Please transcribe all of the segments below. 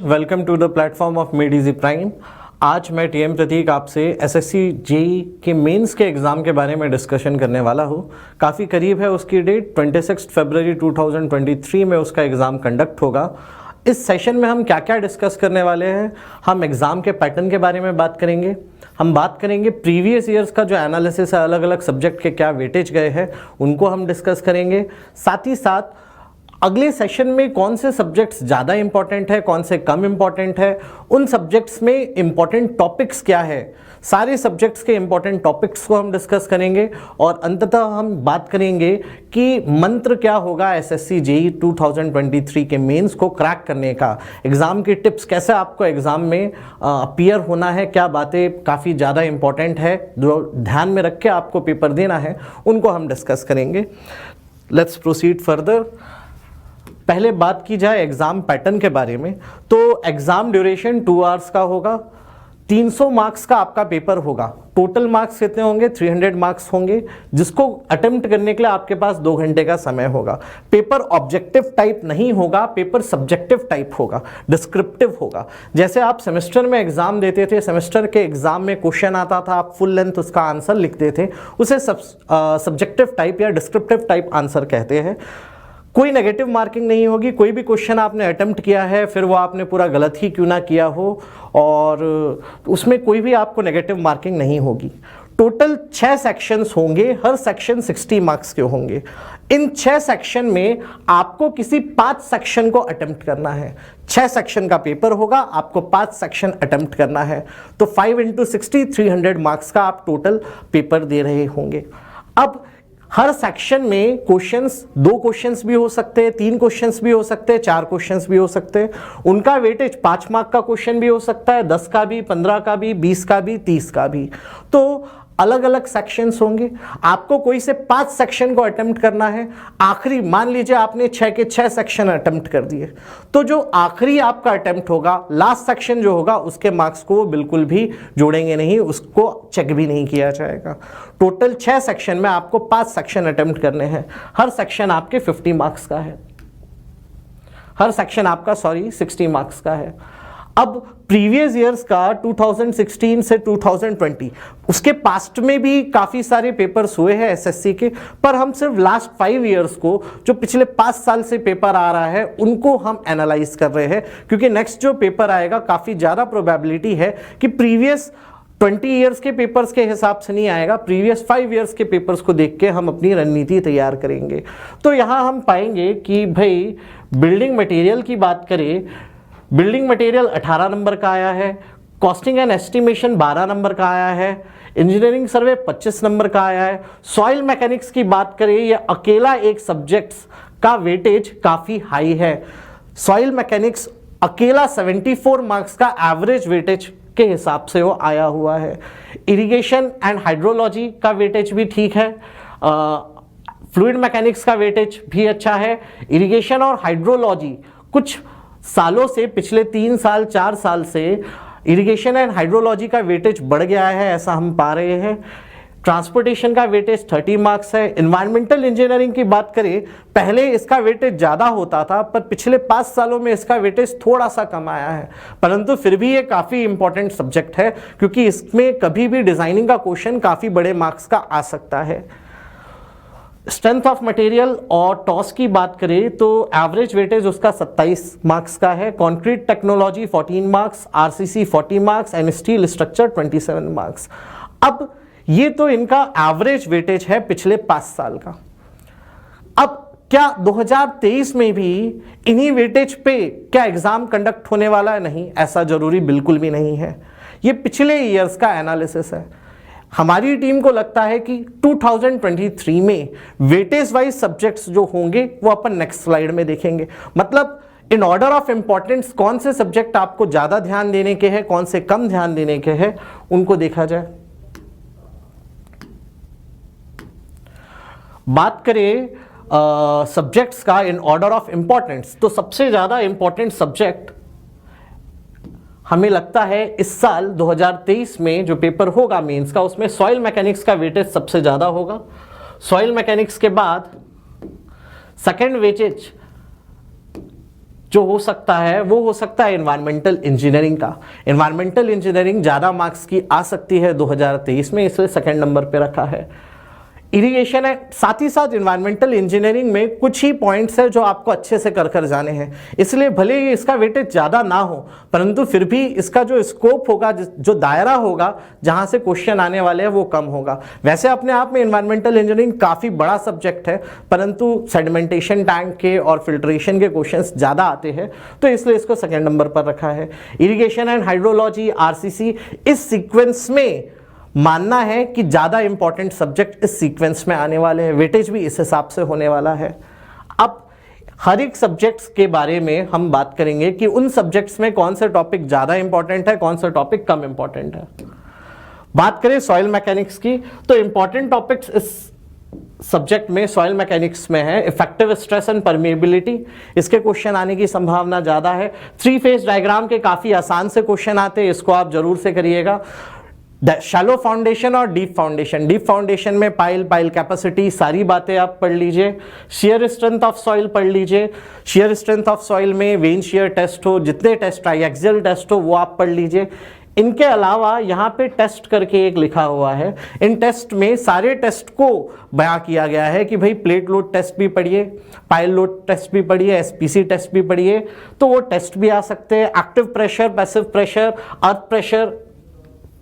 Welcome to the platform of made easy prime. आज मैं TM Prateek आपसे एसएससी जेई के मेंस के एग्ज़ाम के बारे में डिस्कशन करने वाला हूँ। काफ़ी करीब है उसकी डेट, 26 फरवरी 2023 में उसका एग्ज़ाम कंडक्ट होगा। इस सेशन में हम क्या क्या डिस्कस करने वाले हैं, हम एग्ज़ाम के पैटर्न के बारे में बात करेंगे, हम बात करेंगे प्रीवियस ईयर्स का जो एनालिसिस है, अलग अलग सब्जेक्ट के क्या वेटेज गए हैं उनको हम डिस्कस करेंगे। साथ ही साथ अगले सेशन में कौन से सब्जेक्ट्स ज़्यादा इंपॉर्टेंट है, कौन से कम इंपॉर्टेंट है, उन सब्जेक्ट्स में इंपॉर्टेंट टॉपिक्स क्या है, सारे सब्जेक्ट्स के इंपॉर्टेंट टॉपिक्स को हम डिस्कस करेंगे। और अंततः हम बात करेंगे कि मंत्र क्या होगा एसएससी जेई 2023 के मेंस को क्रैक करने का, एग्ज़ाम की टिप्स, कैसे आपको एग्ज़ाम में अपीयर होना है, क्या बातें काफ़ी ज़्यादा इंपॉर्टेंट है जो ध्यान में रख के आपको पेपर देना है, उनको हम डिस्कस करेंगे। Let's proceed further. पहले बात की जाए एग्ज़ाम पैटर्न के बारे में, तो एग्ज़ाम ड्यूरेशन 2 आवर्स का होगा। 300 मार्क्स का आपका पेपर होगा। टोटल मार्क्स कितने होंगे? 300 मार्क्स होंगे, जिसको अटेम्प्ट करने के लिए आपके पास 2 घंटे का समय होगा। पेपर ऑब्जेक्टिव टाइप नहीं होगा, पेपर सब्जेक्टिव टाइप होगा, डिस्क्रिप्टिव होगा। जैसे आप सेमेस्टर में एग्जाम देते थे, सेमेस्टर के एग्जाम में क्वेश्चन आता था, आप फुल लेंथ उसका आंसर लिखते थे, उसे सब्जेक्टिव टाइप या डिस्क्रिप्टिव टाइप आंसर कहते हैं। कोई नेगेटिव मार्किंग नहीं होगी। कोई भी क्वेश्चन आपने अटेम्प्ट किया है, फिर वो आपने पूरा गलत ही क्यों ना किया हो, और उसमें कोई भी आपको नेगेटिव मार्किंग नहीं होगी। टोटल 6 सेक्शंस होंगे, हर सेक्शन 60 मार्क्स के होंगे। इन 6 सेक्शन में आपको किसी 5 सेक्शन को अटेम्प्ट करना है। 6 सेक्शन का पेपर होगा, आपको 5 सेक्शन अटेम्प्ट करना है। तो 5 × 60 300 मार्क्स का आप टोटल पेपर दे रहे होंगे। अब हर सेक्शन में क्वेश्चंस, 2 क्वेश्चंस भी हो सकते हैं, 3 क्वेश्चंस भी हो सकते हैं, 4 क्वेश्चंस भी हो सकते हैं। उनका वेटेज 5 मार्क का क्वेश्चन भी हो सकता है, 10 का भी, 15 का भी, 20 का भी, 30 का भी। तो अलग अलग सेक्शंस होंगे। आपको कोई से 5 सेक्शन को अटेम्प्ट करना है। आखिरी, मान लीजिए आपने 6 के 6 सेक्शन अटेम्प्ट कर दिए, तो जो आखिरी आपका अटेम्प्ट होगा, लास्ट सेक्शन जो होगा, उसके मार्क्स को वो बिल्कुल भी जोड़ेंगे नहीं, उसको चेक भी नहीं किया जाएगा। टोटल 6 सेक्शन में आपको 5 सेक्शन अटेम्प्ट करने हैं। हर सेक्शन आपके 50 मार्क्स का है, हर सेक्शन आपका 60 मार्क्स का है। अब प्रीवियस ईयर्स का 2016 से 2020, उसके पास्ट में भी काफ़ी सारे पेपर्स हुए हैं एसएससी के, पर हम सिर्फ लास्ट 5 ईयर्स को, जो पिछले 5 साल से पेपर आ रहा है, उनको हम एनालाइज कर रहे हैं, क्योंकि नेक्स्ट जो पेपर आएगा काफ़ी ज़्यादा प्रोबेबिलिटी है कि प्रीवियस 20 ईयर्स के पेपर्स के हिसाब से नहीं आएगा, प्रीवियस 5 ईयर्स के पेपर्स को देख के हम अपनी रणनीति तैयार करेंगे। तो यहाँ हम पाएंगे कि भाई बिल्डिंग मटेरियल की बात करें, बिल्डिंग मटेरियल 18 नंबर का आया है, कॉस्टिंग एंड एस्टिमेशन 12 नंबर का आया है, इंजीनियरिंग सर्वे 25 नंबर का आया है। सॉइल मैकेनिक्स की बात करें, ये अकेला एक सब्जेक्ट्स का वेटेज काफ़ी हाई है। सॉइल मैकेनिक्स अकेला 74 मार्क्स का एवरेज वेटेज के हिसाब से वो आया हुआ है। इरिगेशन एंड हाइड्रोलॉजी का वेटेज भी ठीक है, फ्लूइड मैकेनिक्स का वेटेज भी अच्छा है। इरिगेशन और हाइड्रोलॉजी कुछ सालों से, पिछले 3 साल 4 साल से इरिगेशन एंड हाइड्रोलॉजी का वेटेज बढ़ गया है, ऐसा हम पा रहे हैं। ट्रांसपोर्टेशन का वेटेज 30 मार्क्स है। इन्वायरमेंटल इंजीनियरिंग की बात करें, पहले इसका वेटेज ज़्यादा होता था, पर पिछले 5 सालों में इसका वेटेज थोड़ा सा कम आया है, परंतु फिर भी ये काफ़ी इंपॉर्टेंट सब्जेक्ट है, क्योंकि इसमें कभी भी डिज़ाइनिंग का क्वेश्चन काफ़ी बड़े मार्क्स का आ सकता है। स्ट्रेंथ ऑफ मटेरियल और टॉस की बात करें तो एवरेज वेटेज उसका 27 मार्क्स का है। Concrete technology 14 marks, RCC 40 marks and steel structure 27 marks. अब ये तो इनका एवरेज वेटेज है पिछले 5 साल का। अब क्या 2023 में भी इन्हीं वेटेज पे क्या एग्जाम कंडक्ट होने वाला है? नहीं, ऐसा जरूरी बिल्कुल भी नहीं है। ये पिछले ईयर्स का एनालिसिस है। हमारी टीम को लगता है कि 2023 में वेटेज वाइज सब्जेक्ट्स जो होंगे वो अपन नेक्स्ट स्लाइड में देखेंगे। मतलब इन ऑर्डर ऑफ इंपॉर्टेंस कौन से सब्जेक्ट आपको ज्यादा ध्यान देने के हैं, कौन से कम ध्यान देने के हैं, उनको देखा जाए। बात करें सब्जेक्ट्स का इन ऑर्डर ऑफ इंपॉर्टेंस, तो सबसे ज्यादा इंपॉर्टेंट सब्जेक्ट हमें लगता है इस साल 2023 में जो पेपर होगा मेंस का, उसमें सॉइल मैकेनिक्स का वेटेज सबसे ज़्यादा होगा। सॉइल मैकेनिक्स के बाद सेकेंड वेटेज जो हो सकता है वो हो सकता है एनवायरमेंटल इंजीनियरिंग का। एनवायरमेंटल इंजीनियरिंग ज़्यादा मार्क्स की आ सकती है 2023 में, इसलिए सेकंड नंबर पे रखा है। इरिगेशन है, साथ ही साथ एनवायरमेंटल इंजीनियरिंग में कुछ ही पॉइंट्स है जो आपको अच्छे से कर जाने हैं, इसलिए भले ही इसका वेटेज ज़्यादा ना हो परंतु फिर भी इसका जो स्कोप होगा, जो दायरा होगा जहां से क्वेश्चन आने वाले हैं वो कम होगा। वैसे अपने आप में एनवायरमेंटल इंजीनियरिंग काफ़ी बड़ा सब्जेक्ट है, परंतु सेडिमेंटेशन टैंक के और फिल्ट्रेशन के क्वेश्चंस ज़्यादा आते हैं, तो इसलिए इसको सेकेंड नंबर पर रखा है। इरिगेशन एंड हाइड्रोलॉजी, आरसीसी, इस सीक्वेंस में मानना है कि ज़्यादा इंपॉर्टेंट सब्जेक्ट इस सीक्वेंस में आने वाले हैं, वेटेज भी इस हिसाब से होने वाला है। अब हर एक सब्जेक्ट्स के बारे में हम बात करेंगे कि उन सब्जेक्ट्स में कौन से टॉपिक ज़्यादा इंपॉर्टेंट है, कौन सा टॉपिक कम इंपॉर्टेंट है। बात करें सॉइल मैकेनिक्स की, तो इंपॉर्टेंट टॉपिक्स इस सब्जेक्ट में सॉइल मैकेनिक्स में है इफेक्टिव स्ट्रेस एंड परमेबिलिटी, इसके क्वेश्चन आने की संभावना ज़्यादा है। 3 फेज डायग्राम के काफ़ी आसान से क्वेश्चन आते हैं, इसको आप जरूर से करिएगा। शैलो फाउंडेशन और डीप फाउंडेशन, डीप फाउंडेशन में पाइल कैपेसिटी, सारी बातें आप पढ़ लीजिए। शेयर स्ट्रेंथ ऑफ सॉइल पढ़ लीजिए, शेयर स्ट्रेंथ ऑफ सॉइल में वेन शेयर टेस्ट हो, जितने टेस्ट ट्राइएक्सियल टेस्ट हो वो आप पढ़ लीजिए। इनके अलावा यहाँ पे टेस्ट करके एक लिखा हुआ है, इन टेस्ट में सारे टेस्ट को बयां किया गया है कि भाई प्लेट लोड टेस्ट भी पढ़िए, पाइल लोड टेस्ट भी पढ़िए, एसपीसी टेस्ट भी पढ़िए, तो वो टेस्ट भी आ सकते हैं। Active pressure, passive pressure, earth pressure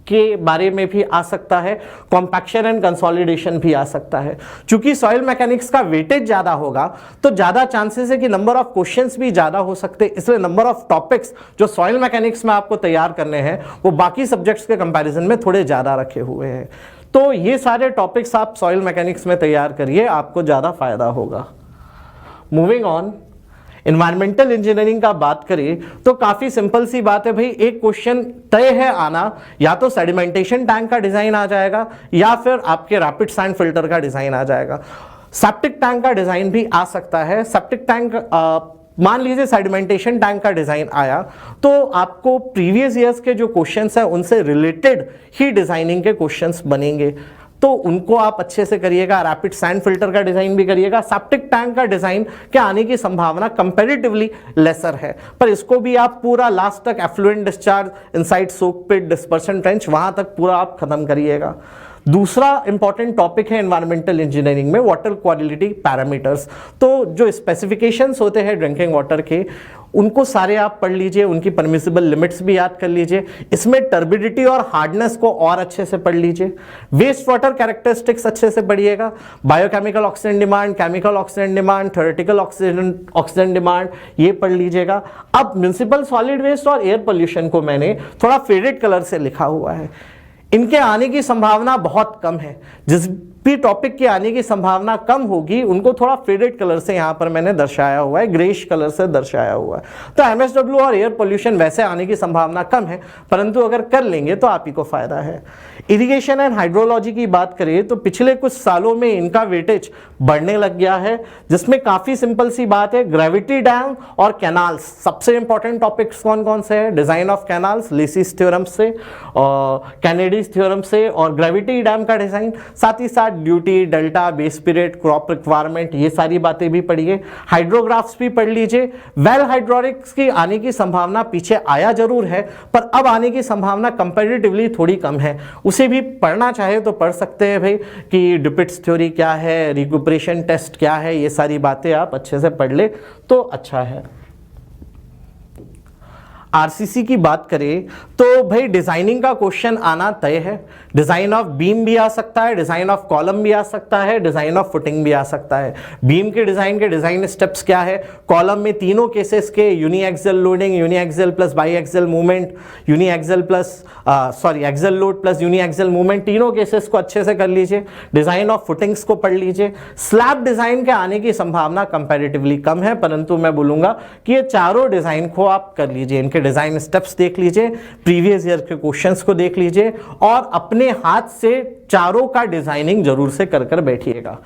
के बारे में भी आ सकता है, कॉम्पैक्शन एंड कंसोलिडेशन भी आ सकता है। चूंकि सॉइल मैकेनिक्स का वेटेज ज्यादा होगा तो ज्यादा चांसेस है कि नंबर ऑफ क्वेश्चंस भी ज्यादा हो सकते हैं, इसलिए नंबर ऑफ टॉपिक्स जो सॉइल मैकेनिक्स में आपको तैयार करने हैं वो बाकी सब्जेक्ट्स के कंपैरिजन में थोड़े ज्यादा रखे हुए हैं। तो ये सारे टॉपिक्स आप सॉइल मैकेनिक्स में तैयार करिए, आपको ज्यादा फायदा होगा। मूविंग ऑन, एनवायरमेंटल इंजीनियरिंग का बात करें तो काफी सिंपल सी बात है भाई, एक क्वेश्चन तय है आना, या तो सेडिमेंटेशन टैंक का डिजाइन आ जाएगा या फिर आपके रैपिड सैंड फिल्टर का डिजाइन आ जाएगा। सेप्टिक टैंक का डिजाइन भी आ सकता है। सेप्टिक टैंक मान लीजिए सेडिमेंटेशन टैंक का डिजाइन आया तो आपको प्रीवियस ईयर्स के जो क्वेश्चंस हैं उनसे रिलेटेड ही डिजाइनिंग के क्वेश्चंस बनेंगे, तो उनको आप अच्छे से करिएगा। रैपिड सैंड फिल्टर का डिजाइन भी करिएगा। सेप्टिक टैंक का डिजाइन के आने की संभावना कंपैरेटिवली लेसर है, पर इसको भी आप पूरा लास्ट तक एफ्लुएंट डिस्चार्ज, इनसाइड सोक पिट, डिस्पर्शन ट्रेंच, वहां तक पूरा आप खत्म करिएगा। दूसरा इंपॉर्टेंट टॉपिक है एनवायरमेंटल इंजीनियरिंग में वाटर क्वालिटी पैरामीटर्स, तो जो स्पेसिफिकेशंस होते हैं ड्रिंकिंग वाटर के उनको सारे आप पढ़ लीजिए, उनकी परमिसिबल लिमिट्स भी याद कर लीजिए। इसमें टर्बिडिटी और हार्डनेस को और अच्छे से पढ़ लीजिए। वेस्ट वाटर कैरेक्टरिस्टिक्स अच्छे से पढ़िएगा। Biochemical oxygen demand, chemical oxygen demand, theoretical oxygen demand, ये पढ़ लीजिएगा। अब म्युनिसिपल सॉलिड वेस्ट और एयर पोल्यूशन को मैंने थोड़ा फेडेड कलर से लिखा हुआ है, इनके आने की संभावना बहुत कम है। जिस भी टॉपिक के आने की संभावना कम होगी उनको थोड़ा फेडेड कलर से यहां पर मैंने दर्शाया हुआ है, ग्रेश कलर से दर्शाया हुआ है। तो एमएसडब्ल्यू और एयर पोल्यूशन वैसे आने की संभावना कम है, परंतु अगर कर लेंगे तो आप ही को फायदा है। इरिगेशन एंड हाइड्रोलॉजी की बात करें तो पिछले कुछ सालों में इनका वेटेज बढ़ने लग गया है, जिसमें काफी सिंपल सी बात है, ग्रेविटी डैम और कैनाल्स सबसे इंपॉर्टेंट टॉपिक्स कौन कौन से हैं? Design of canals laces theorem से और कैनेडीज थ्योरम से, और ग्रेविटी डैम का डिजाइन, साथ ही साथ duty, delta, base period, crop requirement, ये सारी बातें भी पढ़िए। हाइड्रोग्राफ्स भी पढ़ लीजिए। वेल हाइड्रोलिक्स की आने की संभावना पीछे आया जरूर है, पर अब आने की संभावना कंपैरेटिवली थोड़ी कम है, उसे भी पढ़ना चाहे तो पढ़ सकते हैं भाई, कि डिपिट्स थ्योरी क्या है, रिक्यूपरेशन टेस्ट क्या है, ये सारी बातें आप अच्छे से पढ़ ले तो अच्छा है। आरसीसी की बात करें तो भाई डिजाइनिंग का क्वेश्चन आना तय है। डिजाइन ऑफ बीम भी आ सकता है, डिजाइन ऑफ कॉलम भी आ सकता है, डिजाइन ऑफ फुटिंग भी आ सकता है। बीम के डिजाइन स्टेप्स क्या है? कॉलम में तीनों केसेस के uniaxial loading, uniaxial plus biaxial movement, uniaxial plus axial load plus uniaxial movement, तीनों केसेस को अच्छे से कर लीजिए। डिजाइन ऑफ फुटिंग्स को पढ़ लीजिए। स्लैब डिजाइन के आने की संभावना कंपैरेटिवली कम है, परंतु मैं बोलूंगा कि ये चारों डिजाइन को आप कर लीजिए, इनके डिजाइन स्टेप्स देख लीजिए, प्रीवियस ईयर के क्वेश्चंस को देख लीजिए और अपने हाथ से चारों का डिजाइनिंग जरूर से कर बैठिएगा।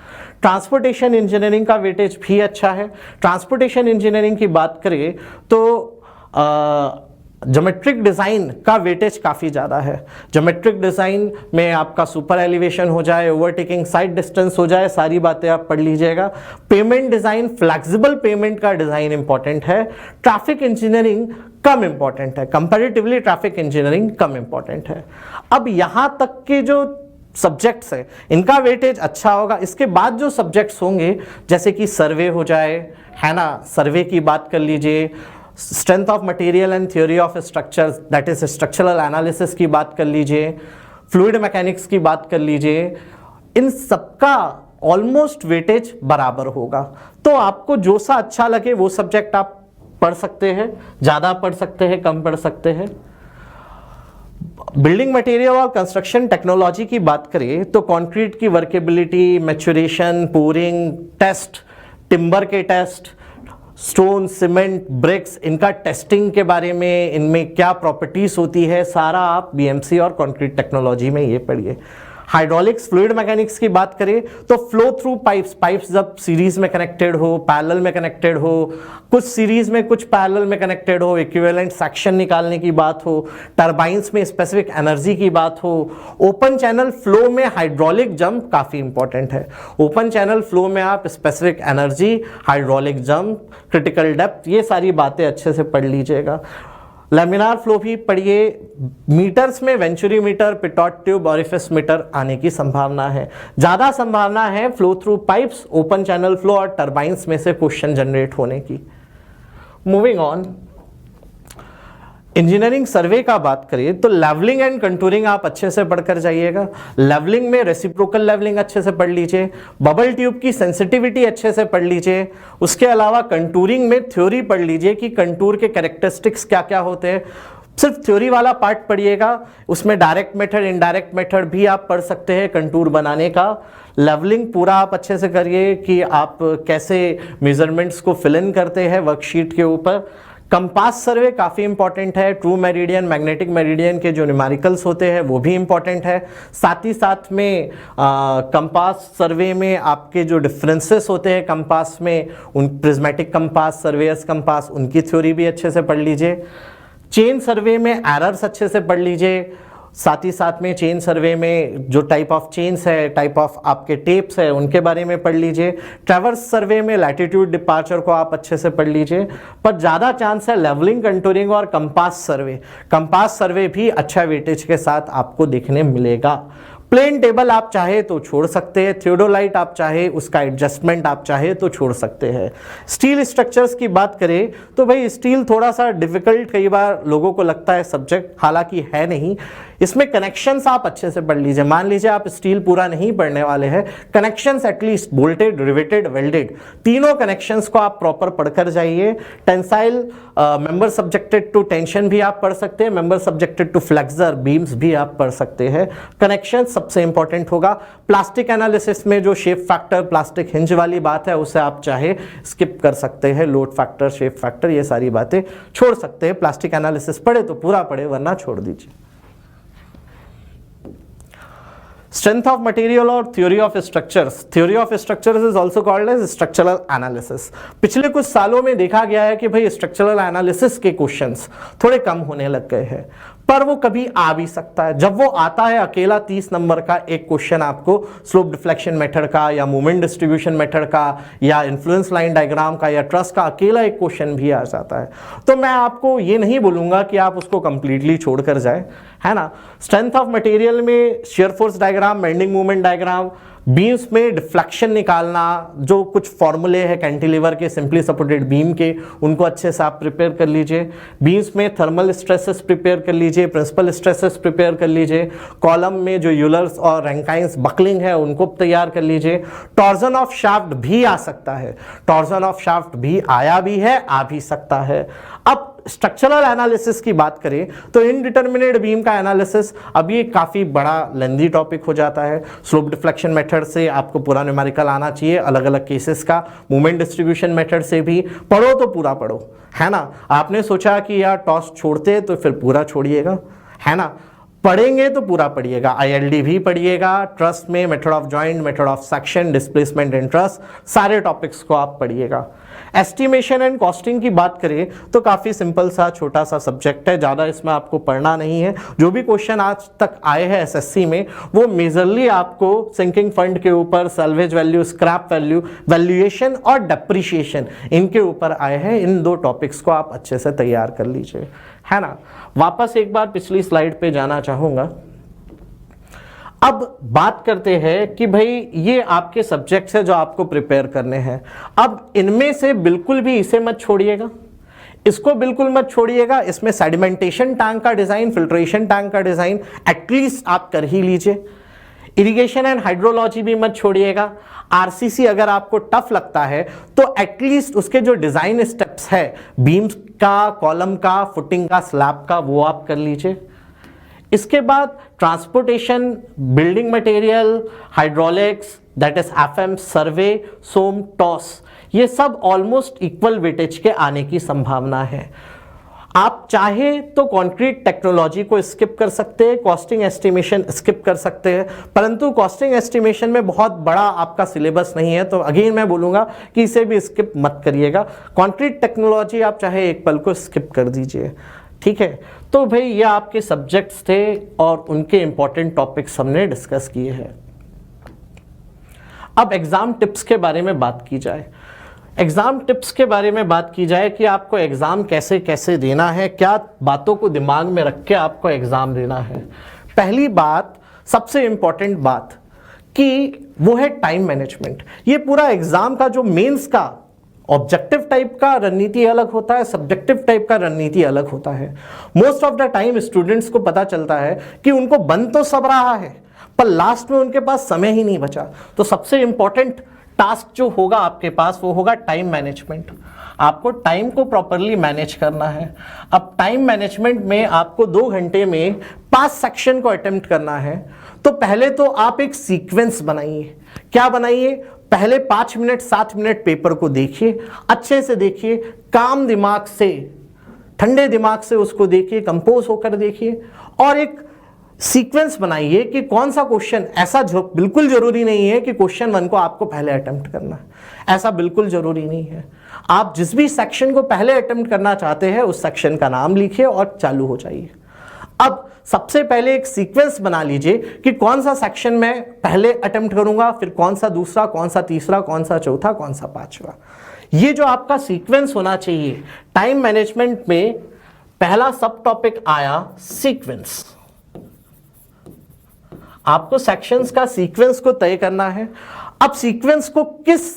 ट्रांसपोर्टेशन इंजीनियरिंग का वेटेज भी अच्छा है। ट्रांसपोर्टेशन इंजीनियरिंग की बात करें तो ज्योमेट्रिक डिज़ाइन का वेटेज काफ़ी ज़्यादा है। ज्योमेट्रिक डिज़ाइन में आपका सुपर एलिवेशन हो जाए, ओवरटेकिंग साइड डिस्टेंस हो जाए, सारी बातें आप पढ़ लीजिएगा। पेमेंट डिज़ाइन, फ्लेक्सिबल पेमेंट का डिज़ाइन इंपॉर्टेंट है। ट्रैफिक इंजीनियरिंग कम इंपॉर्टेंट है, कंपैरेटिवली ट्रैफिक इंजीनियरिंग कम इंपॉर्टेंट है। अब यहाँ तक के जो सब्जेक्ट्स है इनका वेटेज अच्छा होगा। इसके बाद जो सब्जेक्ट्स होंगे जैसे कि सर्वे हो जाए, है ना, सर्वे की बात कर लीजिए, strength of material and theory of structures that is structural analysis की बात कर लीजिए, फ्लूइड मैकेनिक्स की बात कर लीजिए, इन सबका ऑलमोस्ट वेटेज बराबर होगा। तो आपको जो सा अच्छा लगे वो सब्जेक्ट आप पढ़ सकते हैं, ज़्यादा पढ़ सकते हैं, कम पढ़ सकते हैं। बिल्डिंग मटेरियल और कंस्ट्रक्शन टेक्नोलॉजी की बात करें तो कंक्रीट की workability, maturation, pouring test, timber के टेस्ट, स्टोन, सीमेंट, ब्रिक्स, इनका टेस्टिंग के बारे में, इनमें क्या प्रॉपर्टीज होती है, सारा आप बीएमसी और कंक्रीट टेक्नोलॉजी में ये पढ़िए। हाइड्रोलिक्स, फ्लूइड मैकेनिक्स की बात करें तो फ्लो थ्रू पाइप्स जब सीरीज में कनेक्टेड हो, पैरेलल में कनेक्टेड हो, कुछ सीरीज में कुछ पैरेलल में कनेक्टेड हो, इक्विवेलेंट सेक्शन निकालने की बात हो, टरबाइंस में स्पेसिफिक एनर्जी की बात हो, ओपन चैनल फ्लो में हाइड्रोलिक जंप काफ़ी इंपॉर्टेंट है। ओपन चैनल फ्लो में आप specific energy, hydraulic jump, critical depth, ये सारी बातें अच्छे से पढ़ लीजिएगा। लैमिनार फ्लो भी पढ़िए। मीटर्स में venturi meter, pitot tube, orifice meter आने की संभावना है, ज़्यादा संभावना है flow through pipes, open channel flow और टरबाइंस में से क्वेश्चन जनरेट होने की। मूविंग ऑन, इंजीनियरिंग सर्वे का बात करें तो लेवलिंग एंड कंटूरिंग आप अच्छे से पढ़कर जाइएगा। लेवलिंग में रेसिप्रोकल लेवलिंग अच्छे से पढ़ लीजिए, बबल ट्यूब की सेंसिटिविटी अच्छे से पढ़ लीजिए। उसके अलावा कंटूरिंग में थ्योरी पढ़ लीजिए कि कंटूर के कैरेक्टरिस्टिक्स क्या क्या होते हैं। सिर्फ थ्योरी वाला पार्ट पढ़िएगा, उसमें डायरेक्ट मेथड, इनडायरेक्ट मेथड भी आप पढ़ सकते हैं कंटूर बनाने का। लेवलिंग पूरा आप अच्छे से करिए कि आप कैसे मेजरमेंट्स को फिल इन करते हैं वर्कशीट के ऊपर। कंपास सर्वे काफ़ी इंपॉर्टेंट है। ट्रू मेरिडियन, मैग्नेटिक मेरिडियन के जो न्यूमेरिकल्स होते हैं वो भी इंपॉर्टेंट है। साथ ही साथ में कंपास सर्वे में आपके जो डिफरेंसेस होते हैं कंपास में, उन प्रिज्मेटिक कंपास, सर्वेयर्स कंपास, उनकी थ्योरी भी अच्छे से पढ़ लीजिए। चेन सर्वे में एरर्स अच्छे से पढ़ लीजिए। साथ ही साथ में चेन सर्वे में जो टाइप ऑफ चेन्स है, टाइप ऑफ आपके टेप्स है, उनके बारे में पढ़ लीजिए। ट्रैवर्स सर्वे में लैटिट्यूड डिपार्चर को आप अच्छे से पढ़ लीजिए। पर ज़्यादा चांस है लेवलिंग, कंटूरिंग और कंपास सर्वे। कंपास सर्वे भी अच्छा वेटेज के साथ आपको देखने मिलेगा। प्लेन टेबल आप चाहे तो छोड़ सकते हैं, थियोडोलाइट आप चाहे उसका एडजस्टमेंट आप चाहे तो छोड़ सकते हैं। स्टील स्ट्रक्चर्स की बात करें तो भाई स्टील थोड़ा सा डिफिकल्ट कई बार लोगों को लगता है सब्जेक्ट, हालांकि है नहीं। इसमें कनेक्शंस आप अच्छे से पढ़ लीजिए। मान लीजिए आप स्टील पूरा नहीं पढ़ने वाले हैं, connections at least bolted, riveted, welded, तीनों कनेक्शंस को आप प्रॉपर पढ़कर जाइए। Tensile member subjected to tension भी आप पढ़ सकते हैं, member subjected to flexure beams भी आप पढ़ सकते हैं। कनेक्शन सबसे इंपॉर्टेंट होगा। प्लास्टिक एनालिसिस में जो शेप फैक्टर, प्लास्टिक हिंज वाली बात है उसे आप चाहे स्किप कर सकते हैं। लोड फैक्टर, शेप फैक्टर, ये सारी बातें छोड़ सकते हैं। प्लास्टिक एनालिसिस पढ़े तो पूरा पढ़े, वरना छोड़ दीजिए। स्ट्रेंथ ऑफ मटेरियल और theory of structures. Theory of structures is also called as structural analysis. पिछले कुछ सालों में देखा गया है कि भाई स्ट्रक्चरल एनालिसिस के क्वेश्चंस थोड़े कम होने लग गए हैं, पर वो कभी आ भी सकता है। जब वो आता है अकेला 30 नंबर का एक क्वेश्चन आपको स्लोप डिफ्लेक्शन मेथड का या मूवमेंट डिस्ट्रीब्यूशन मेथड का या इन्फ्लुएंस लाइन डायग्राम का या ट्रस का अकेला एक क्वेश्चन भी आ जाता है, तो मैं आपको ये नहीं बोलूंगा कि आप उसको कंप्लीटली छोड़कर जाए, है ना। स्ट्रेंथ ऑफ मटेरियल में shear force diagram, bending movement diagram, beams में डिफ्लेक्शन निकालना, जो कुछ फॉर्मूले हैं कैंटिलीवर के, सिंपली सपोर्टेड बीम के, उनको अच्छे से आप प्रिपेयर कर लीजिए। बीम्स में थर्मल स्ट्रेसेस प्रिपेयर कर लीजिए, प्रिंसिपल स्ट्रेसेस प्रिपेयर कर लीजिए। कॉलम में जो यूलर्स और रैंकाइंस बकलिंग है उनको तैयार कर लीजिए। टॉर्जन ऑफ शाफ्ट भी आ सकता है, टॉर्जन ऑफ शाफ्ट भी आया भी है, आ भी सकता है। अब स्ट्रक्चरल एनालिसिस की बात करें तो इनडिटर्मिनेट बीम का एनालिसिस अब ये काफ़ी बड़ा लेंदी टॉपिक हो जाता है। स्लोप डिफ्लेक्शन मेथड से आपको पूरा न्यूमेरिकल आना चाहिए, अलग अलग केसेस का। मूवमेंट डिस्ट्रीब्यूशन मेथड से भी पढ़ो तो पूरा पढ़ो, है ना। आपने सोचा कि यार टॉस छोड़ते तो फिर पूरा छोड़िएगा, है ना। पढ़ेंगे तो पूरा पढ़िएगा, ILD भी पढ़िएगा, ट्रस्ट में method of joint, method of section, displacement in trust, सारे टॉपिक्स को आप पढ़िएगा। एस्टिमेशन एंड कॉस्टिंग की बात करें तो काफ़ी सिंपल सा छोटा सा सब्जेक्ट है, ज़्यादा इसमें आपको पढ़ना नहीं है। जो भी क्वेश्चन आज तक आए हैं एसएससी में वो मेजरली आपको सिंकिंग फंड के ऊपर, salvage value, scrap value, valuation और डेप्रिसिएशन, इनके ऊपर आए हैं। इन दो टॉपिक्स को आप अच्छे से तैयार कर लीजिए, है ना। वापस एक बार पिछली स्लाइड पे जाना चाहूँगा। अब बात करते हैं कि भाई ये आपके सब्जेक्ट्स है जो आपको प्रिपेयर करने हैं। अब इनमें से बिल्कुल भी इसे मत छोड़िएगा, इसको बिल्कुल मत छोड़िएगा। इसमें सेडिमेंटेशन टैंक का डिजाइन, फिल्ट्रेशन टैंक का डिजाइन एटलीस्ट आप कर ही लीजिए। इरिगेशन एंड हाइड्रोलॉजी भी मत छोड़िएगा। आरसीसी अगर आपको टफ लगता है तो एटलीस्ट उसके जो डिजाइन स्टेप्स है, बीम्स का, कॉलम का, फुटिंग का, स्लैब का, वो आप कर लीजिए। इसके बाद transportation, building material, hydraulics, that is FM, survey, SOM, TOS, ये सब ऑलमोस्ट इक्वल वेटेज के आने की संभावना है। आप चाहे तो कंक्रीट टेक्नोलॉजी को स्किप कर सकते हैं, कॉस्टिंग एस्टिमेशन स्किप कर सकते हैं, परंतु कॉस्टिंग एस्टिमेशन में बहुत बड़ा आपका सिलेबस नहीं है, तो अगेन मैं बोलूंगा कि इसे भी स्किप मत करिएगा। कंक्रीट टेक्नोलॉजी आप चाहे एक पल को स्किप कर दीजिए, ठीक है। तो भाई ये आपके सब्जेक्ट्स थे और उनके इंपॉर्टेंट टॉपिक्स हमने डिस्कस किए हैं। अब एग्जाम टिप्स के बारे में बात की जाए। एग्जाम टिप्स के बारे में बात की जाए कि आपको एग्जाम कैसे कैसे देना है, क्या बातों को दिमाग में रख के आपको एग्जाम देना है। पहली बात, सबसे इंपॉर्टेंट बात कि वो है टाइम मैनेजमेंट। ये पूरा एग्जाम का जो मेंस का ऑब्जेक्टिव टाइप का रणनीति अलग होता है, सब्जेक्टिव टाइप का रणनीति अलग होता है। Most of the time students को पता चलता है कि उनको बन तो सब रहा है पर लास्ट में उनके पास समय ही नहीं बचा। तो सबसे इंपॉर्टेंट टास्क जो होगा आपके पास वो होगा टाइम मैनेजमेंट। आपको टाइम को प्रॉपरली मैनेज करना है। अब टाइम मैनेजमेंट में आपको 2 घंटे में 5 सेक्शन को अटेम्प्ट करना है। तो पहले तो आप एक सीक्वेंस बनाइए। क्या बनाइए? पहले 5 मिनट 7 मिनट पेपर को देखिए, अच्छे से देखिए, काम दिमाग से, ठंडे दिमाग से उसको देखिए, कंपोज होकर देखिए और एक सीक्वेंस बनाइए कि कौन सा क्वेश्चन, ऐसा जो बिल्कुल जरूरी नहीं है कि क्वेश्चन 1 को आपको पहले अटेम्प्ट करना है, ऐसा बिल्कुल जरूरी नहीं है। आप जिस भी सेक्शन को पहले अटेम्प्ट करना चाहते हैं उस सेक्शन का नाम लिखिए और चालू हो जाइए। अब सबसे पहले एक सीक्वेंस बना लीजिए कि कौन सा सेक्शन मैं पहले अटेम्प्ट करूंगा, फिर कौन सा दूसरा, कौन सा तीसरा, कौन सा चौथा, कौन सा पांचवा। ये जो आपका सीक्वेंस होना चाहिए। टाइम मैनेजमेंट में पहला सब टॉपिक आया सीक्वेंस। आपको सेक्शंस का सीक्वेंस को तय करना है। अब सीक्वेंस को किस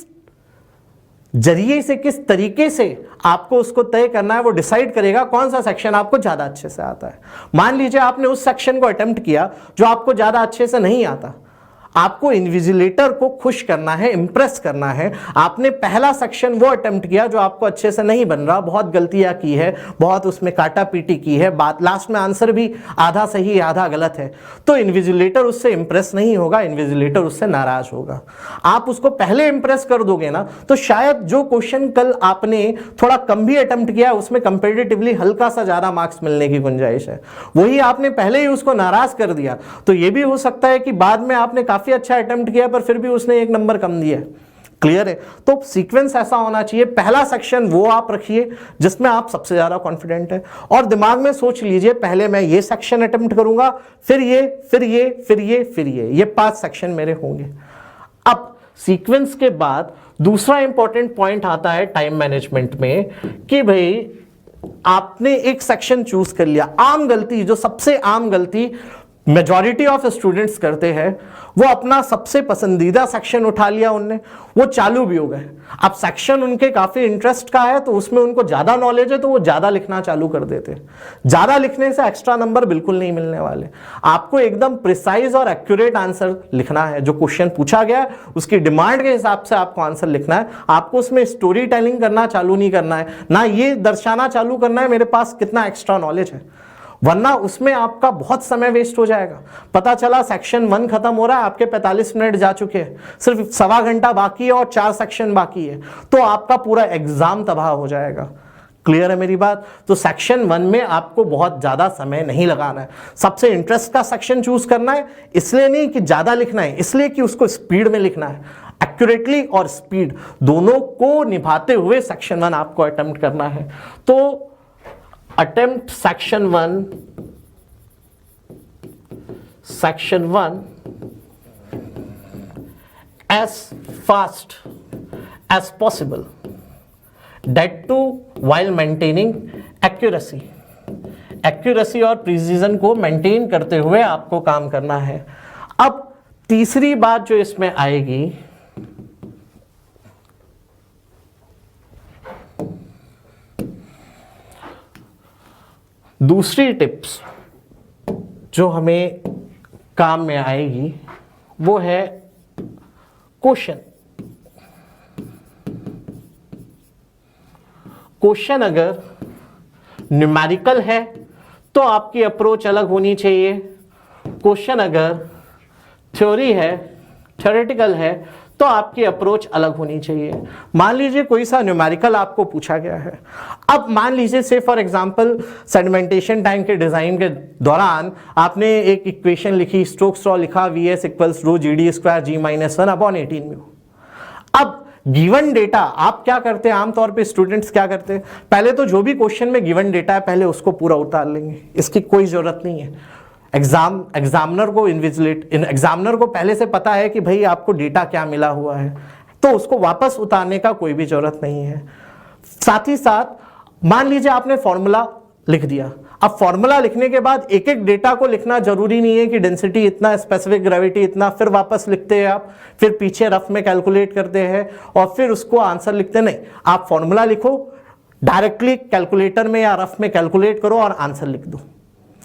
जरिए से, किस तरीके से आपको उसको तय करना है वो डिसाइड करेगा कौन सा सेक्शन आपको ज्यादा अच्छे से आता है। मान लीजिए आपने उस सेक्शन को अटेम्प्ट किया जो आपको ज्यादा अच्छे से नहीं आता। आपको इन्विजिलेटर को खुश करना है, इंप्रेस करना है। आपने पहला सेक्शन वो अटेम्प्ट किया जो आपको अच्छे से नहीं बन रहा, बहुत गलतियां की है, बहुत उसमें काटा पीटी की है, बात लास्ट में आंसर भी आधा सही आधा गलत है, तो इन्विजिलेटर उससे इंप्रेस नहीं होगा, इन्विजिलेटर उससे नाराज होगा। आप उसको पहले इंप्रेस कर दोगे ना तो शायद जो क्वेश्चन कल आपने थोड़ा कम भी अटेम्प्ट किया उसमें कंपेरेटिवली हल्का सा ज्यादा मार्क्स मिलने की गुंजाइश है, वही आपने पहले ही उसको नाराज कर दिया तो यह भी हो सकता है कि बाद में आपने काफी अच्छा अटेम्प्ट किया पर फिर भी उसने 1 नंबर कम दिया। क्लियर है? तो सीक्वेंस ऐसा होना चाहिए। पहला सेक्शन वो आप रखिए जिसमें आप सबसे ज्यादा कॉन्फिडेंट है और दिमाग में सोच लीजिए पहले मैं ये सेक्शन अटेम्प्ट करूंगा, फिर ये, फिर ये, फिर ये, फिर ये 5 सेक्शन मेरे होंगे। अब सीक्वेंस के बाद दूसरा इंपॉर्टेंट पॉइंट आता है टाइम मैनेजमेंट में कि भाई आपने एक सेक्शन चूज कर लिया। आम गलती, जो सबसे आम गलती मेजॉरिटी ऑफ स्टूडेंट्स करते हैं, वो अपना सबसे पसंदीदा सेक्शन उठा लिया उनने, वो चालू भी हो गए। अब सेक्शन उनके काफी इंटरेस्ट का है तो उसमें उनको ज्यादा नॉलेज है तो वो ज्यादा लिखना चालू कर देते। ज्यादा लिखने से एक्स्ट्रा नंबर बिल्कुल नहीं मिलने वाले। आपको एकदम प्रिसाइज और एक्यूरेट आंसर लिखना है। जो क्वेश्चन पूछा गया है उसकी डिमांड के हिसाब से आपको आंसर लिखना है। आपको उसमें स्टोरी टेलिंग करना चालू नहीं करना है, ना ये दर्शाना चालू करना है मेरे पास कितना एक्स्ट्रा नॉलेज है, वरना उसमें आपका बहुत समय वेस्ट हो जाएगा। पता चला सेक्शन 1 खत्म हो रहा है, आपके 45 मिनट जा चुके हैं, सिर्फ 1.25 घंटा बाकी है और 4 सेक्शन बाकी है, तो आपका पूरा एग्जाम तबाह हो जाएगा। क्लियर है मेरी बात? तो सेक्शन 1 में आपको बहुत ज्यादा समय नहीं लगाना है। सबसे इंटरेस्ट का सेक्शन चूज करना है, इसलिए नहीं कि ज्यादा लिखना है, इसलिए कि उसको स्पीड में लिखना है। एक्यूरेटली और स्पीड दोनों को निभाते हुए सेक्शन 1 आपको अटेम्प्ट करना है। तो attempt section 1 as fast as possible, that too while maintaining accuracy। Accuracy और प्रिसीजन को मेंटेन करते हुए आपको काम करना है। अब तीसरी बात जो इसमें आएगी, दूसरी टिप्स जो हमें काम में आएगी वो है क्वेश्चन अगर न्यूमेरिकल है तो आपकी अप्रोच अलग होनी चाहिए। क्वेश्चन अगर थ्योरी है, थ्योरेटिकल है, तो आपकी अप्रोच अलग होनी चाहिए। मान लीजिए कोई सा न्यूमेरिकल आपको पूछा गया है। अब मान लीजिए से फॉर एग्जांपल सेडिमेंटेशन टैंक के डिजाइन के दौरान आपने एक इक्वेशन लिखी, स्टोक्स लॉ लिखा, Vs इक्वल्स रो GD स्क्वायर G-1/18 म्यू। अब गिवन डेटा आप क्या करते हैं, आमतौर पे स्टूडेंट्स क्या करते हैं, पहले तो जो भी क्वेश्चन में गिवन डेटा है पहले उसको पूरा उतार लेंगे, इसकी कोई जरूरत नहीं है। एग्जामिनर को पहले से पता है कि भाई आपको डेटा क्या मिला हुआ है, तो उसको वापस उतारने का कोई भी जरूरत नहीं है। साथ ही साथ मान लीजिए आपने फॉर्मूला लिख दिया। अब फॉर्मूला लिखने के बाद एक एक डेटा को लिखना जरूरी नहीं है कि डेंसिटी इतना, स्पेसिफिक ग्रेविटी इतना, फिर वापस लिखते हैं आप, फिर पीछे रफ में कैलकुलेट करते हैं और फिर उसको आंसर लिखते नहीं। आप फॉर्मूला लिखो, डायरेक्टली कैलकुलेटर में या रफ में कैलकुलेट करो और आंसर लिख दो।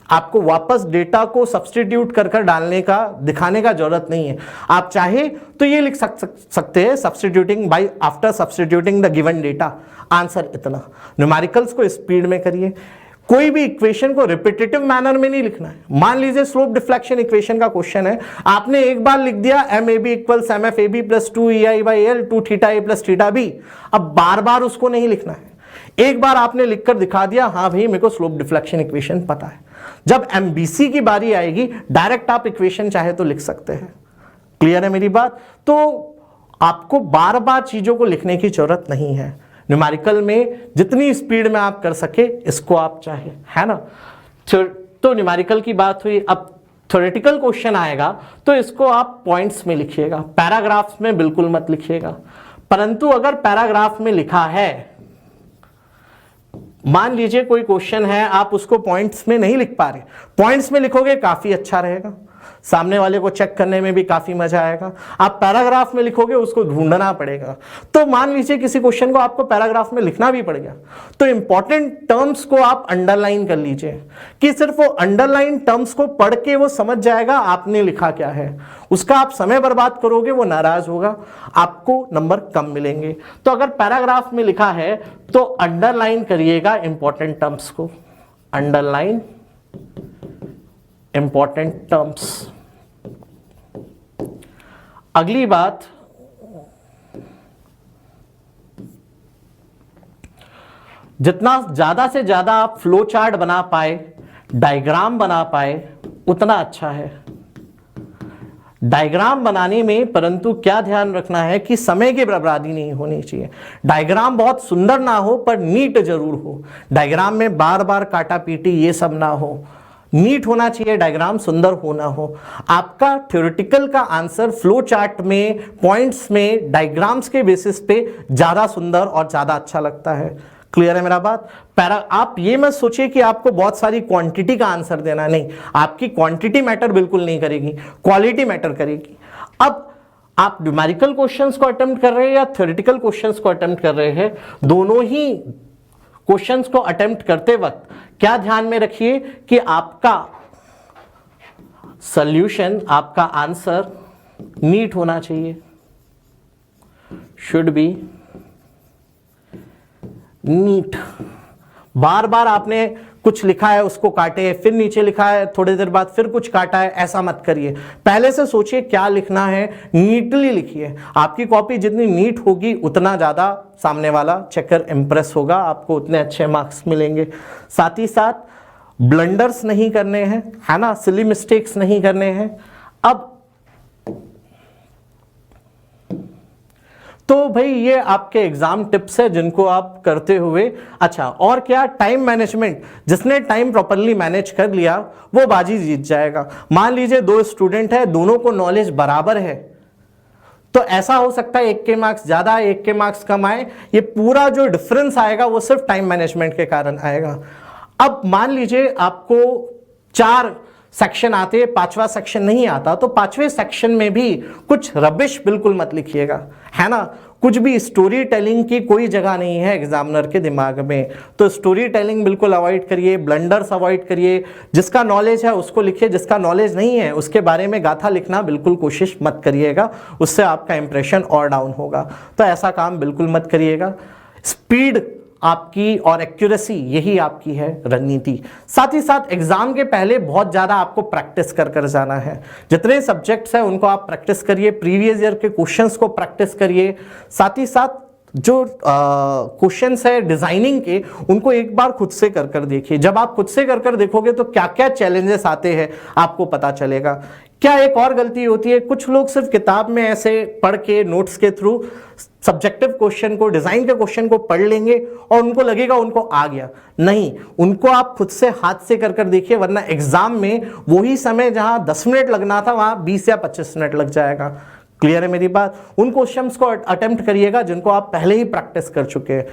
आपको वापस डेटा को सब्स्टिट्यूट कर डालने का, दिखाने का जरूरत नहीं है। आप चाहे तो ये लिख सकते हैं, substituting by after substituting the given data, answer इतना। न्यूमेरिकल्स को स्पीड में करिए। कोई भी इक्वेशन को रिपीटेटिव मैनर में नहीं लिखना है। मान लीजिए स्लोप डिफ्लेक्शन इक्वेशन का क्वेश्चन है, आपने एक बार लिख दिया MAB equals MFAB plus 2EI/L 2θA plus θB। अब बार बार उसको नहीं लिखना है, एक बार आपने लिखकर दिखा दिया, हाँ भाई मेरे को स्लोप डिफ्लेक्शन इक्वेशन पता है। जब MBC की बारी आएगी डायरेक्ट आप इक्वेशन चाहे तो लिख सकते हैं। क्लियर है मेरी बात? तो आपको बार बार चीजों को लिखने की जरूरत नहीं है। न्यूमेरिकल में जितनी स्पीड में आप कर सके इसको आप चाहे, है ना। तो न्यूमेरिकल की बात हुई। अब थ्योरेटिकल क्वेश्चन आएगा तो इसको आप पॉइंट्स में लिखिएगा, पैराग्राफ्स में बिल्कुल मत लिखिएगा। परंतु अगर पैराग्राफ में लिखा है, मान लीजिए कोई क्वेश्चन है आप उसको पॉइंट्स में नहीं लिख पा रहे, पॉइंट्स में लिखोगे काफी अच्छा रहेगा, सामने वाले को चेक करने में भी काफी मजा आएगा। आप पैराग्राफ में लिखोगे उसको ढूंढना पड़ेगा। तो मान लीजिए किसी क्वेश्चन को आपको पैराग्राफ में लिखना भी पड़ गया, तो इंपॉर्टेंट टर्म्स को आप अंडरलाइन कर लीजिए कि सिर्फ वो अंडरलाइन टर्म्स को पढ़ के वो समझ जाएगा आपने लिखा क्या है। उसका आप समय बर्बाद करोगे, वो नाराज होगा, आपको नंबर कम मिलेंगे। तो अगर पैराग्राफ में लिखा है तो अंडरलाइन करिएगा इंपॉर्टेंट टर्म्स को, अंडरलाइन इंपॉर्टेंट टर्म्स। अगली बात, जितना ज्यादा से ज्यादा आप फ्लो चार्ट बना पाए, डायग्राम बना पाए, उतना अच्छा है। डायग्राम बनाने में परंतु क्या ध्यान रखना है कि समय की बर्बादी नहीं होनी चाहिए। डायग्राम बहुत सुंदर ना हो पर नीट जरूर हो। डायग्राम में बार बार काटा पीटी ये सब ना हो, नीट होना चाहिए डायग्राम, सुंदर होना हो। आपका थ्योरेटिकल का आंसर फ्लो चार्ट में, पॉइंट्स में, डायग्राम्स के बेसिस पे ज्यादा सुंदर और ज्यादा अच्छा लगता है। क्लियर है मेरा बात? आप ये मत सोचिए कि आपको बहुत सारी क्वांटिटी का आंसर देना, नहीं, आपकी क्वांटिटी मैटर बिल्कुल नहीं करेगी, क्वालिटी मैटर करेगी। अब आप न्यूमेरिकल क्वेश्चंस को अटेम्प्ट कर रहे हैं या थ्योरेटिकल क्वेश्चंस को अटेम्प्ट कर रहे हैं, दोनों ही क्वेश्चंस को अटेम्प्ट करते वक्त क्या ध्यान में रखिए कि आपका सॉल्यूशन, आपका आंसर नीट होना चाहिए, शुड बी नीट। बार बार आपने कुछ लिखा है उसको काटे, फिर नीचे लिखा है थोड़ी देर बाद फिर कुछ काटा है, ऐसा मत करिए। पहले से सोचिए क्या लिखना है, नीटली लिखिए। आपकी कॉपी जितनी नीट होगी उतना ज़्यादा सामने वाला चेकर इम्प्रेस होगा, आपको उतने अच्छे मार्क्स मिलेंगे। साथ ही साथ ब्लंडर्स नहीं करने हैं, है ना, सिली मिस्टेक्स नहीं करने हैं। अब तो भाई ये आपके एग्जाम टिप्स है जिनको आप करते हुए, अच्छा और क्या, टाइम मैनेजमेंट। जिसने टाइम प्रॉपरली मैनेज कर लिया वो बाजी जीत जाएगा। मान लीजिए 2 स्टूडेंट है, दोनों को नॉलेज बराबर है, तो ऐसा हो सकता है एक के मार्क्स ज्यादा, एक के मार्क्स कम आए। ये पूरा जो डिफरेंस आएगा वो सिर्फ टाइम मैनेजमेंट के कारण आएगा। अब मान लीजिए आपको 4 सेक्शन आते हैं, 5वां सेक्शन नहीं आता, तो 5वें सेक्शन में भी कुछ रबिश बिल्कुल मत लिखिएगा, है ना। कुछ भी स्टोरी टेलिंग की कोई जगह नहीं है एग्जामिनर के दिमाग में, तो स्टोरी टेलिंग बिल्कुल अवॉइड करिए, ब्लंडर्स अवॉइड करिए। जिसका नॉलेज है उसको लिखिए, जिसका नॉलेज नहीं है उसके बारे में गाथा लिखना बिल्कुल कोशिश मत करिएगा, उससे आपका इंप्रेशन और डाउन होगा। तो ऐसा काम बिल्कुल मत करिएगा। स्पीड आपकी और एक्यूरेसी यही आपकी है रणनीति। साथ ही साथ एग्जाम के पहले बहुत ज्यादा आपको प्रैक्टिस कर जाना है। जितने सब्जेक्ट्स हैं उनको आप प्रैक्टिस करिए, प्रीवियस ईयर के क्वेश्चंस को प्रैक्टिस करिए। साथ ही साथ जो क्वेश्चंस है डिजाइनिंग के, उनको एक बार खुद से कर देखिए। जब आप खुद से कर देखोगे तो क्या क्या चैलेंजेस आते हैं आपको पता चलेगा। क्या एक और गलती होती है, कुछ लोग सिर्फ किताब में ऐसे पढ़ के नोट्स के थ्रू सब्जेक्टिव क्वेश्चन को, डिजाइन के क्वेश्चन को पढ़ लेंगे और उनको लगेगा उनको आ गया। नहीं, उनको आप खुद से हाथ से कर देखिए, वरना एग्जाम में वही समय जहां 10 मिनट लगना था वहां 20 या 25 मिनट लग जाएगा। क्लियर है मेरी बात। उन क्वेश्चंस को अटेम्प्ट करिएगा जिनको आप पहले ही प्रैक्टिस कर चुके हैं।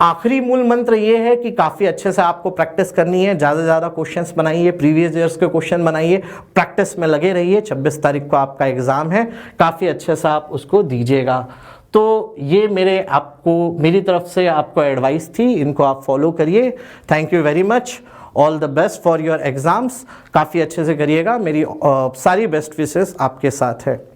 आखिरी मूल मंत्र ये है कि काफी अच्छे से आपको प्रैक्टिस करनी है, ज्यादा से ज्यादा क्वेश्चंस बनाइए, प्रीवियस ईयर्स के क्वेश्चन बनाइए, प्रैक्टिस में लगे रहिए। 26 तारीख को आपका एग्जाम है, काफी अच्छे से आप उसको दीजिएगा। तो ये मेरी तरफ से आपको एडवाइस थी, इनको आप फॉलो करिए। Thank you very much, all the best for your exams. काफी अच्छे से करिएगा, मेरी सारी बेस्ट विशेस आपके साथ है।